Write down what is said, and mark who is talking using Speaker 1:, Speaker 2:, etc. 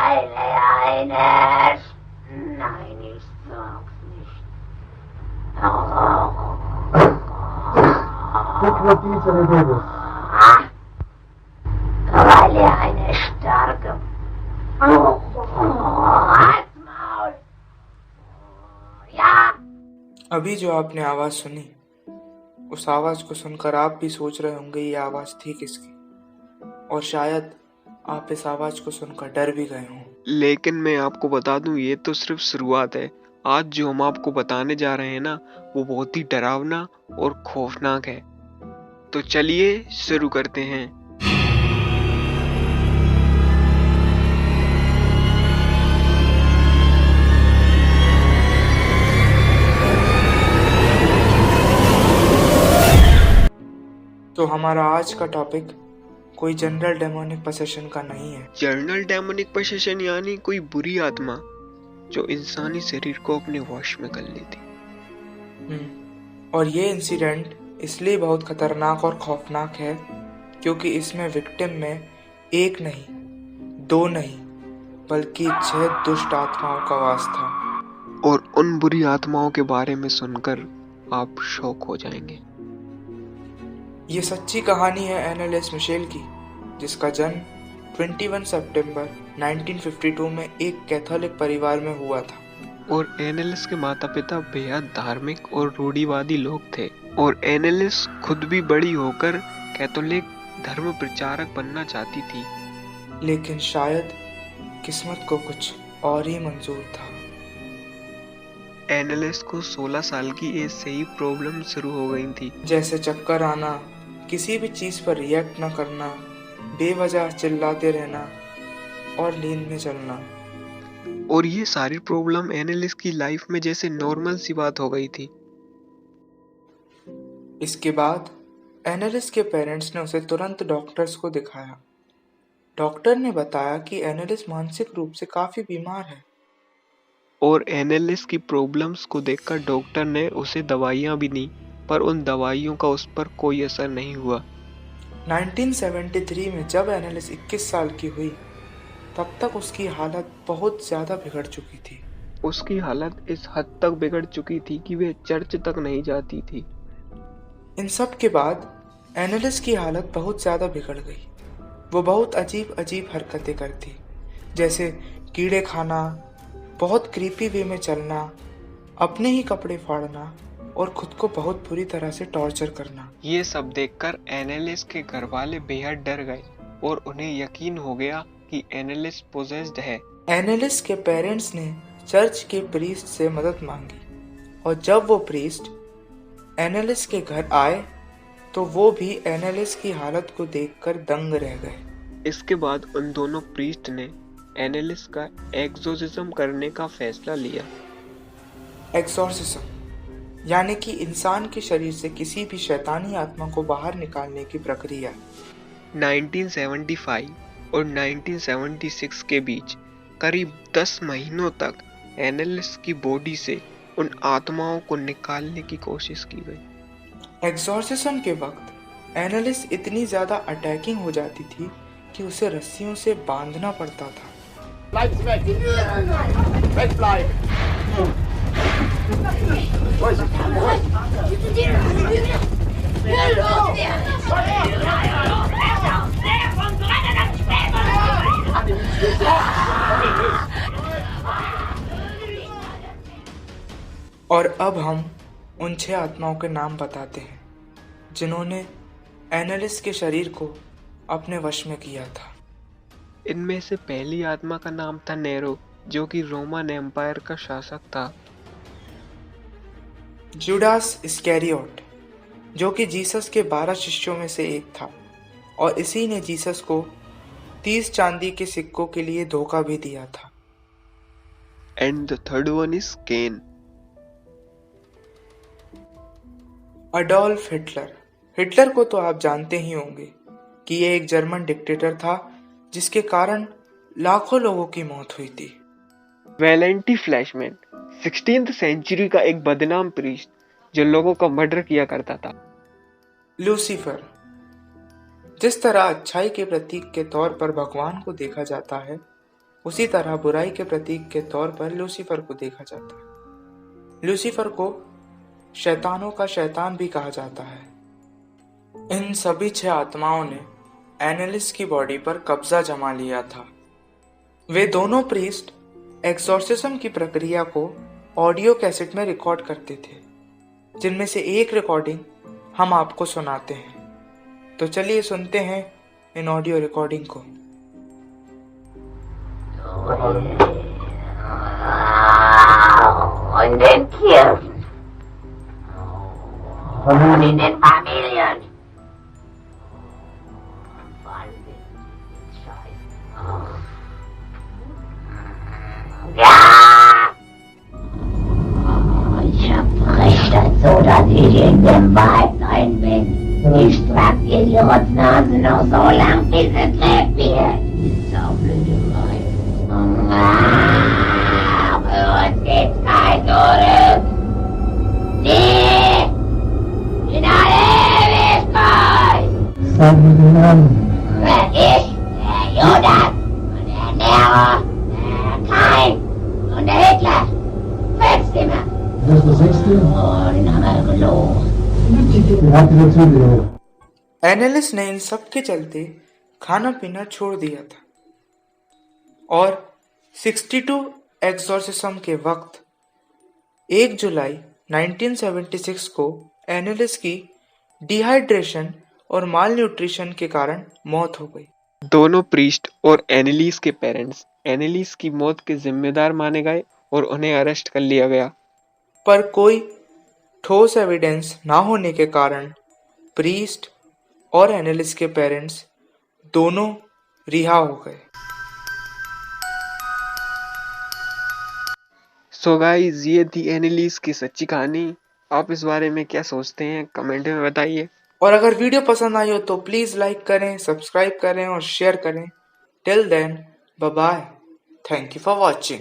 Speaker 1: Eines. Nein, ich sag's nicht.
Speaker 2: Guck, wat iets aan het hebben.
Speaker 1: Weil er eine starke Halsmaul. Ja.
Speaker 3: अभी जो आपने आवाज सुनी, उस आवाज को सुनकर आप भी सोच रहे होंगे ये आवाज थी किसकी, और शायद आप इस आवाज को सुनकर डर भी गए हों।
Speaker 4: लेकिन मैं आपको बता दूं, ये तो सिर्फ शुरुआत है। आज जो हम आपको बताने जा रहे हैं ना, वो बहुत ही डरावना और खौफनाक है। तो चलिए शुरू करते हैं।
Speaker 3: तो हमारा आज का टॉपिक कोई जनरल डेमोनिक पोसेशन का नहीं है।
Speaker 4: जनरल डेमोनिक पोसेशन यानी कोई बुरी आत्मा जो इंसानी शरीर को अपने वश में कर लेती।
Speaker 3: और ये इंसिडेंट इसलिए बहुत खतरनाक और खौफनाक है क्योंकि इसमें विक्टिम में एक नहीं, दो नहीं, बल्कि 6 दुष्ट आत्माओं का वास था।
Speaker 4: और उन बुरी आत्माओं के बारे में सुनकर आप शॉक हो जाएंगे।
Speaker 3: ये सच्ची कहानी है एनालिस मिशेल की, जिसका जन्म 21 सितंबर 1952 में एक कैथोलिक परिवार में हुआ था।
Speaker 4: और एनालिस के माता पिता बेहद धार्मिक और रूढ़िवादी लोग थे, और एनालिस खुद भी बड़ी होकर कैथोलिक धर्म प्रचारक बनना चाहती थी।
Speaker 3: लेकिन शायद किस्मत को कुछ और ही मंजूर था।
Speaker 4: एनालिस को 16 साल की एज से ही प्रॉब्लम शुरू हो गई थी,
Speaker 3: जैसे चक्कर आना, किसी भी चीज पर रिएक्ट न करना, बेवजह चिल्लाते रहना और नींद में चलना।
Speaker 4: और ये सारी प्रॉब्लम एनालिस की लाइफ में जैसे नॉर्मल सी बात हो गई थी।
Speaker 3: इसके बाद एनालिस के पेरेंट्स ने उसे तुरंत डॉक्टर्स को दिखाया। डॉक्टर ने बताया कि एनालिस मानसिक रूप से काफी बीमार है।
Speaker 4: और एनालिस की प्रॉब्लम्स को देखकर डॉक्टर ने उसे दवाइयां भी दी, पर उन दवाइयों का उस पर कोई असर नहीं हुआ।
Speaker 3: 1973 में जब एनालिस 21 साल की हुई, तब तक उसकी हालत बहुत ज्यादा बिगड़ चुकी थी।
Speaker 4: उसकी हालत इस हद तक बिगड़ चुकी थी कि वह चर्च तक नहीं जाती थी।
Speaker 3: इन सब के बाद एनालिस की हालत बहुत ज्यादा बिगड़ गई। वो बहुत अजीब अजीब हरकतें करती, जैसे कीड़े खाना, बहुत क्रीपी वे में चलना, अपने ही कपड़े फाड़ना और खुद को बहुत बुरी तरह से टॉर्चर करना।
Speaker 4: ये सब देखकर एनालिस के घर वाले बेहद डर गए और उन्हें यकीन हो गया कि एनालिस पोजेस्ड है।
Speaker 3: एनालिस के पेरेंट्स ने चर्च के प्रीस्ट से मदद मांगी, और जब वो प्रीस्ट एनालिस के घर आए तो वो भी एनालिस की हालत को देखकर दंग रह गए।
Speaker 4: इसके बाद उन दोनों प्रीस्ट ने एनालिस का एक्सोर्सिज्म करने का फैसला लिया।
Speaker 3: एक्सोर्सिज्म यानी कि इंसान के शरीर से किसी भी शैतानी आत्मा को बाहर निकालने की प्रक्रिया।
Speaker 4: 1975 और 1976 के बीच करीब 10 महीनों तक एनालिस की बॉडी से उन आत्माओं को निकालने की कोशिश की गई।
Speaker 3: एक्सोर्सिज्म के वक्त एनालिस इतनी ज्यादा अटैकिंग हो जाती थी कि उसे रस्सियों से बांधना पड़ता था। और अब हम उन 6 आत्माओं के नाम बताते हैं जिन्होंने एनालिस के शरीर को अपने वश में किया था।
Speaker 4: इनमें से पहली आत्मा का नाम था नेरो, जो कि रोमन एम्पायर का शासक था।
Speaker 3: जुडास इस्कैरियोट, जो कि जीसस के 12 शिष्यों में से एक था, और इसी ने जीसस को 30 चांदी के सिक्कों के लिए धोखा भी दिया था।
Speaker 4: And the third one is Cain.
Speaker 3: Adolf Hitler. Hitler को तो आप जानते ही होंगे कि ये एक जर्मन डिक्टेटर था जिसके कारण लाखों लोगों की मौत हुई थी।
Speaker 4: वैलेंटी फ्लैशमैन 16th सेंचुरी का एक बदनाम प्रीस्ट जो लोगों का मर्डर किया करता था।
Speaker 3: लूसीफर, जिस तरह अच्छाई के प्रतीक के तौर पर भगवान को देखा जाता है, उसी तरह बुराई के प्रतीक के तौर पर लूसीफर को देखा जाता है। लूसीफर को शैतानों का शैतान भी कहा जाता है। इन सभी 6 आत्माओं ने एनालिस की बॉडी पर कब्जा जमा लिया था। वे दोनों प्रीस्ट एक्सॉर्सिज्म की प्रक्रिया को ऑडियो कैसेट में रिकॉर्ड करते थे, जिनमें से एक रिकॉर्डिंग हम आपको सुनाते हैं। तो चलिए सुनते हैं इन ऑडियो रिकॉर्डिंग को।
Speaker 1: Und den Kirchen. Und in den Familien. Ja! Ich hab recht dazu, dass ich in dem Wald rein bin. Ich trag Idiotsnase noch so lang, bis es lebt wird. Saublöde Weib. Für uns geht's kein Zurück. Nee! In alle Ewigkeit!
Speaker 2: Sag mir den Namen.
Speaker 1: Ich, der Judas und der Nero, der Kain und der Hitler. 5 Stimmen.
Speaker 2: Das ist der 6.
Speaker 1: Oh, den haben wir gelogen.
Speaker 2: Den habt ihr natürlich.
Speaker 3: Annalise ने इन सब के चलते खाना पीना छोड़ दिया था और 62 एक्सॉर्सिज्म के वक्त 1 जुलाई 1976 को एनालिस की डिहाइड्रेशन और माल न्यूट्रिशन के कारण मौत हो गई।
Speaker 4: दोनों प्रीस्ट और एनालिस के पेरेंट्स एनालिस की मौत के जिम्मेदार माने गए और उन्हें अरेस्ट कर लिया गया।
Speaker 3: पर कोई ठोस एविडेंस ना होने के कारण प्रीस्ट और एनालिस के पेरेंट्स दोनों रिहा हो गए।
Speaker 4: सो गाइस, ये थी एनालिस की सच्ची कहानी। आप इस बारे में क्या सोचते हैं कमेंट में बताइए।
Speaker 3: और अगर वीडियो पसंद आई हो तो प्लीज लाइक करें, सब्सक्राइब करें और शेयर करें। Till then, bye bye. Thank you for watching.